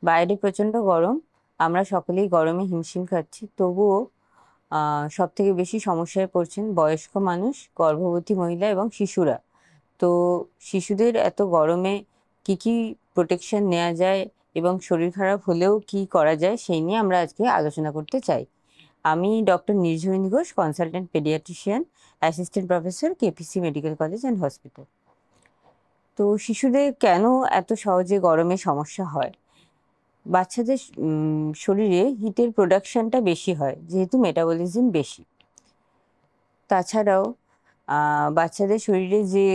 বাইরে প্রচন্ড গরম। আমরা সকলেই গরমে হিমশিম খাচ্ছি, তবুও সব থেকে বেশি সমস্যায় পড়ছেন বয়স্ক মানুষ, গর্ভবতী মহিলা এবং শিশুরা। তো শিশুদের এত গরমে কি কি প্রোটেকশন নেওয়া যায় এবং শরীর খারাপ হলেও কি করা যায় সেই নিয়ে আমরা আজকে আলোচনা করতে চাই। আমি doctor Nirjharini Ghosh, consultant paediatrician, assistant professor, KPC medical college and hospital. তো শিশুদের কেন এত সহজে গরমে সমস্যা হয়? বাচ্চাদের শরীরে হিটের প্রোডাকশনটা বেশি হয় যেহেতু মেটাবলিজম বেশি। তাছাড়াও বাচ্চাদের শরীরে যে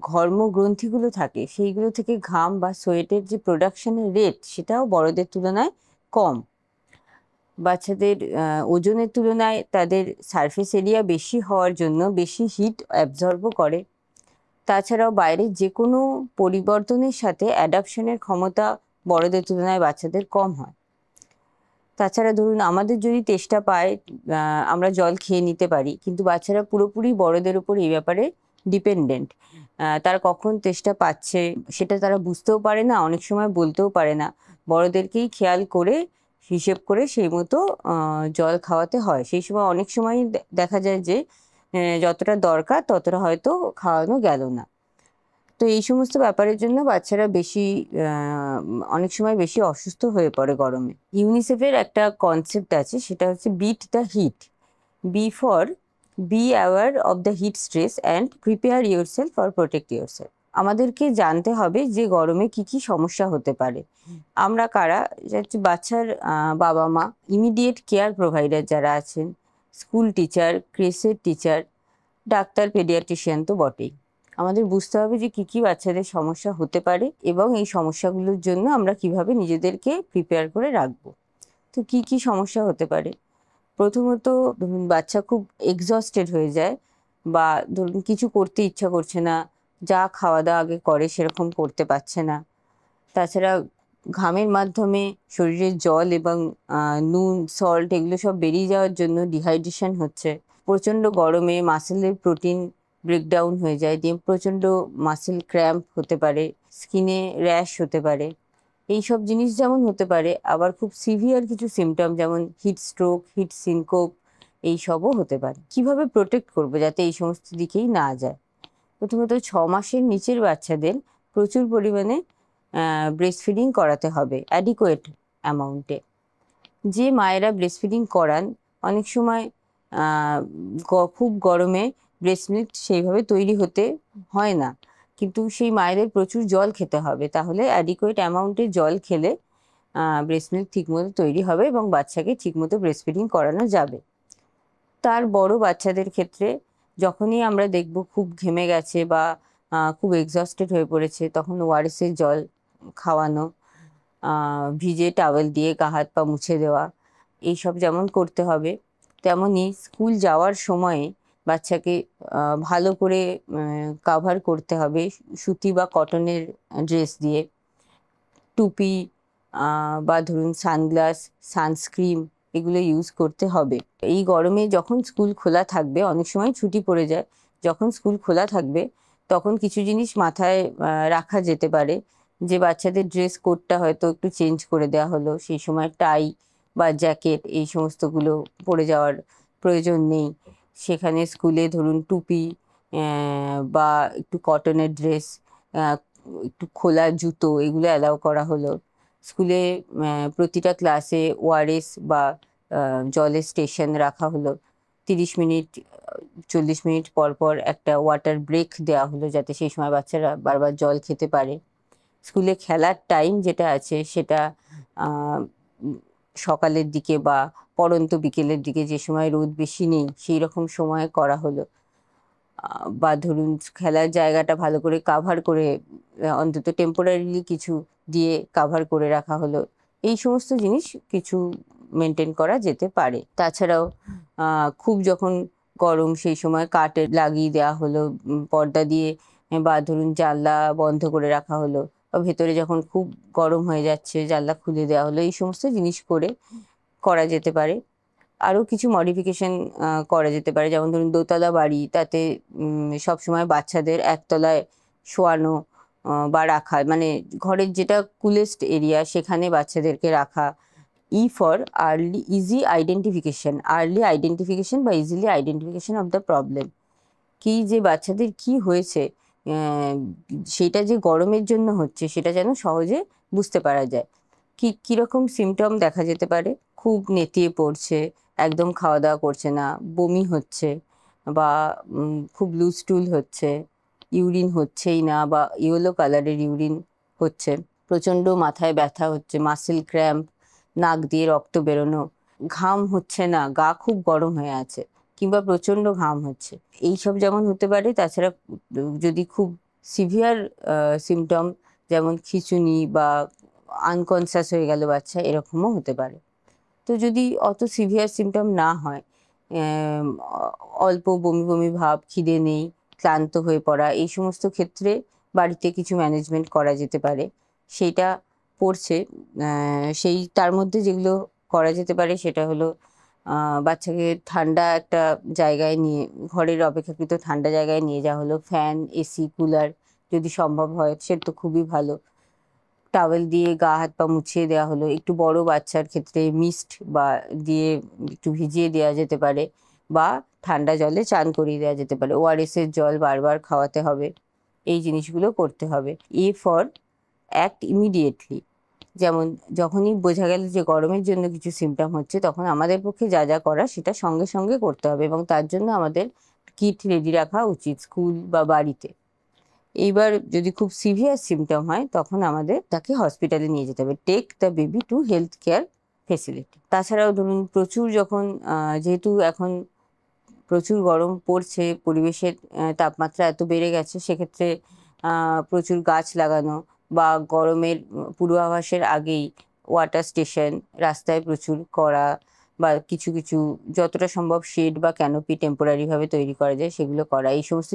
ঘর্ম গ্রন্থিগুলো থাকে সেইগুলো থেকে ঘাম বা সোয়েটের যে প্রোডাকশনের রেট সেটাও বড়দের তুলনায় কম। বাচ্চাদের ওজনের তুলনায় তাদের সারফেস এরিয়া বেশি হওয়ার জন্য বেশি হিট অ্যাবজর্বও করে। তাছাড়াও বাইরের যে কোনো পরিবর্তনের সাথে অ্যাডাপশনের ক্ষমতা বড়দের তুলনায় বাচ্চাদের কম হয়। তাছাড়া ধরুন আমাদের যদি তেষ্টা পায় আমরা জল খেয়ে নিতে পারি, কিন্তু বাচ্চারা পুরোপুরি বড়দের উপর এই ব্যাপারে ডিপেন্ডেন্ট। তারা কখন তেষ্টা পাচ্ছে সেটা তারা বুঝতেও পারে না, অনেক সময় বলতেও পারে না। বড়দেরকেই খেয়াল করে হিসেব করে সেই মতো জল খাওয়াতে হয়। সেই সময় অনেক সময় দেখা যায় যে যতটা দরকার ততটা হয়তো খাওয়ানো গেল না। তো এই সমস্ত ব্যাপারের জন্য বাচ্চারা বেশি অনেক সময় বেশি অসুস্থ হয়ে পড়ে গরমে। ইউনিসেফের একটা কনসেপ্ট আছে, সেটা হচ্ছে beat the heat. Be for be aware of the heat stress and prepare yourself for protect yourself. আমাদেরকে জানতে হবে যে গরমে কি কি সমস্যা হতে পারে। আমরা কারা? হচ্ছে বাচ্চার বাবা মা, ইমিডিয়েট কেয়ার প্রোভাইডার যারা আছেন, স্কুল টিচার, ক্রেসের টিচার, ডাক্তার, পেডিয়াট্রিশিয়ান তো বটেই। আমাদের বুঝতে হবে যে কি কি বাচ্চাদের সমস্যা হতে পারে এবং এই সমস্যাগুলোর জন্য আমরা কিভাবে নিজেদেরকে প্রিপেয়ার করে রাখবো। তো কি কি সমস্যা হতে পারে? প্রথমত ধরুন বাচ্চা খুব এক্সস্টেড হয়ে যায়, বা ধরুন কিছু করতে ইচ্ছা করছে না, যা খাওয়া দাওয়া আগে করে সেরকম করতে পারছে না। তাছাড়া ঘামের মাধ্যমে শরীরের জল এবং নুন, সল্ট এগুলো সব বেরিয়ে যাওয়ার জন্য ডিহাইড্রেশন হচ্ছে। প্রচন্ড গরমে মাসেলের প্রোটিন ব্রেকডাউন হয়ে যায়, দিয়ে প্রচন্ড মাসেল ক্র্যাম্প হতে পারে, স্কিনে র্যাশ হতে পারে। এইসব জিনিস যেমন হতে পারে, আবার খুব সিভিয়ার কিছু সিমটম যেমন হিট স্ট্রোক, হিট সিনকোপ এইসবও হতে পারে। কিভাবে প্রোটেক্ট করবো যাতে এই সমস্ত দিকেই না যায়? প্রথমত 6 মাসের নিচের বাচ্চাদের প্রচুর পরিমাণে ব্রেস্ট ফিডিং করাতে হবে অ্যাডিকুয়েট অ্যামাউন্টে। যে মায়েরা ব্রেস্ট ফিডিং করান অনেক সময় খুব গরমে ব্রেস্ট মিল্ক সেইভাবে তৈরি হতে হয় না, কিন্তু সেই মায়েদের প্রচুর জল খেতে হবে, তাহলে অ্যাডিকুয়েট অ্যামাউন্টে জল খেলে ব্রেস্ট মিল্ক ঠিকমতো তৈরি হবে এবং বাচ্চাকে ঠিকমতো ব্রেস্ট ফিডিং করানো যাবে। তার বড় বাচ্চাদের ক্ষেত্রে যখনই আমরা দেখব খুব ঘেমে গেছে বা খুব এক্সস্টেড হয়ে পড়েছে, তখন ওআরএস এর জল খাওয়ানো, ভিজে টাওয়েল দিয়ে গা হাত পা মুছে দেওয়া, এইসব যেমন করতে হবে। তেমনি স্কুল যাওয়ার সময়ে বাচ্চাকে ভালো করে কাভার করতে হবে সুতি বা কটনের ড্রেস দিয়ে। টুপি বা ধরুন সানগ্লাস, সানস্ক্রিন এগুলো ইউজ করতে হবে। এই গরমে যখন স্কুল খোলা থাকবে, অনেক সময় ছুটি পড়ে যায়, যখন স্কুল খোলা থাকবে তখন কিছু জিনিস মাথায় রাখা যেতে পারে, যে বাচ্চাদের ড্রেস কোডটা হয়তো একটু চেঞ্জ করে দেওয়া হলো, সেই সময় টাই বা জ্যাকেট এই সমস্তগুলো পরে যাওয়ার প্রয়োজন নেই। সেখানে স্কুলে ধরুন টুপি বা একটু কটনের ড্রেস, একটু খোলা জুতো এগুলো অ্যালাউ করা হলো। স্কুলে প্রতিটা ক্লাসে ওআরএস বা জলের স্টেশন রাখা হলো। 30 মিনিট 40 মিনিট পর পর একটা ওয়াটার ব্রেক দেওয়া হলো, যাতে সেই সময় বাচ্চারা বারবার জল খেতে পারে। স্কুলে খেলার টাইম যেটা আছে সেটা সকালের দিকে বা পড়ন্ত বিকেলের দিকে, যে সময় রোদ বেশি নেই সেই রকম সময়ে করা হলো। বা ধরুন খেলার জায়গাটা ভালো করে কাভার করে অন্তত টেম্পোরারিলি কিছু দিয়ে কাভার করে রাখা হলো। এই সমস্ত জিনিস কিছু মেনটেন করা যেতে পারে। তাছাড়াও খুব যখন গরম সেই সময় কার্টেন লাগিয়ে দেওয়া হলো পর্দা দিয়ে, বা ধরুন জানলা বন্ধ করে রাখা হলো, বা ভেতরে যখন খুব গরম হয়ে যাচ্ছে জানলা খুলে দেওয়া হলো। এই সমস্ত জিনিস করে করা যেতে পারে। আরো কিছু মডিফিকেশন করা যেতে পারে, যেমন ধরুন দোতলা বাড়ি, তাতে সবসময় বাচ্চাদের একতলায় শোয়ানো বা রাখা, মানে ঘরের যেটা কুলেস্ট এরিয়া সেখানে বাচ্চাদেরকে রাখা। E for early easy identification, early identification বা easily identification of the problem. কি যে বাচ্চাদের কি হয়েছে, সেটা যে গরমের জন্য হচ্ছে সেটা যেন সহজে বুঝতে পারা যায়। কি কিরকম সিমটম দেখা যেতে পারে? খুব নেতিয়ে পড়ছে, একদম খাওয়া দাওয়া করছে না, বমি হচ্ছে, বা খুব লুজ টুল হচ্ছে, ইউরিন হচ্ছেই না বা ইয়েলো কালারের ইউরিন হচ্ছে, প্রচন্ড মাথায় ব্যথা হচ্ছে, মাসেল ক্র্যাম্প, নাক দিয়ে রক্ত বেরোনো, ঘাম হচ্ছে না, গা খুব গরম হয়ে আছে কিংবা প্রচন্ড ঘাম হচ্ছে, এইসব যেমন হতে পারে। তাছাড়া যদি খুব সিভিয়ার সিমটম, যেমন খিঁচুনি বা আনকনসিয়াস হয়ে গেল বাচ্চা, এরকমও হতে পারে। তো যদি অত সিভিয়ার সিমটম না হয়, আম, অল্প বমি বমি ভাব, খিদে নেই, ক্লান্ত হয়ে পড়া, এই সমস্ত ক্ষেত্রে বাড়িতে কিছু ম্যানেজমেন্ট করা যেতে পারে। সেইটা পড়ছে, সেই তার মধ্যে যেগুলো করা যেতে পারে সেটা হলো বাচ্চাকে ঠান্ডা একটা জায়গায় নিয়ে, ঘরের অপেক্ষাকৃত ঠান্ডা জায়গায় নিয়ে যাওয়া হলো, ফ্যান, এসি, কুলার যদি সম্ভব হয় সে তো খুবই ভালো। টাওয়েল দিয়ে গা হাত পা মুছিয়ে দেওয়া হলো। একটু বড় বাচ্চার ক্ষেত্রে মিস্ট বা দিয়ে একটু ভিজিয়ে দেওয়া যেতে পারে, বা ঠান্ডা জলে চান করিয়ে দেওয়া যেতে পারে। ওআরএস এর জল বারবার খাওয়াতে হবে, এই জিনিসগুলো করতে হবে। এ ফর অ্যাক্ট ইমিডিয়েটলি, যেমন যখনই বোঝা গেল যে গরমের জন্য কিছু সিমটম হচ্ছে, তখন আমাদের পক্ষে যা যা করা সেটা সঙ্গে সঙ্গে করতে হবে, এবং তার জন্য আমাদের কিট রেডি রাখা উচিত স্কুল বা বাড়িতে। এইবার যদি খুব সিভিয়ার সিমটম হয় তখন আমাদের তাকে হসপিটালে নিয়ে যেতে হবে। Take the baby to health care facility. তাছাড়াও ধরুন প্রচুর যখন যেহেতু এখন প্রচুর গরম পড়ছে, পরিবেশের তাপমাত্রা এত বেড়ে গেছে, সেক্ষেত্রে প্রচুর গাছ লাগানো, বা গরমের পূর্বাভাসের আগেই ওয়াটার স্টেশন রাস্তায় প্রচুর করা, বা কিছু কিছু যতটা সম্ভব শেড বা ক্যানোপি টেম্পোরারি ভাবে তৈরি করা যায় সেগুলো করা, এই সমস্ত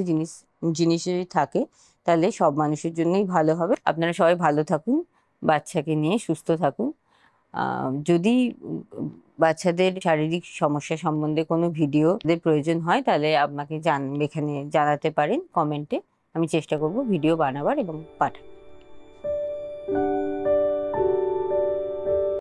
জিনিস যদি থাকে তাহলে সব মানুষের জন্যই ভালো হবে। আপনারা সবাই ভালো থাকুন, বাচ্চাকে নিয়ে সুস্থ থাকুন। যদি বাচ্চাদের শারীরিক সমস্যা সম্বন্ধে কোনো ভিডিও প্রয়োজন হয় তাহলে আপনাকে এখানে জানাতে পারেন কমেন্টে। আমি চেষ্টা করব ভিডিও বানাবার এবং পাঠাবার।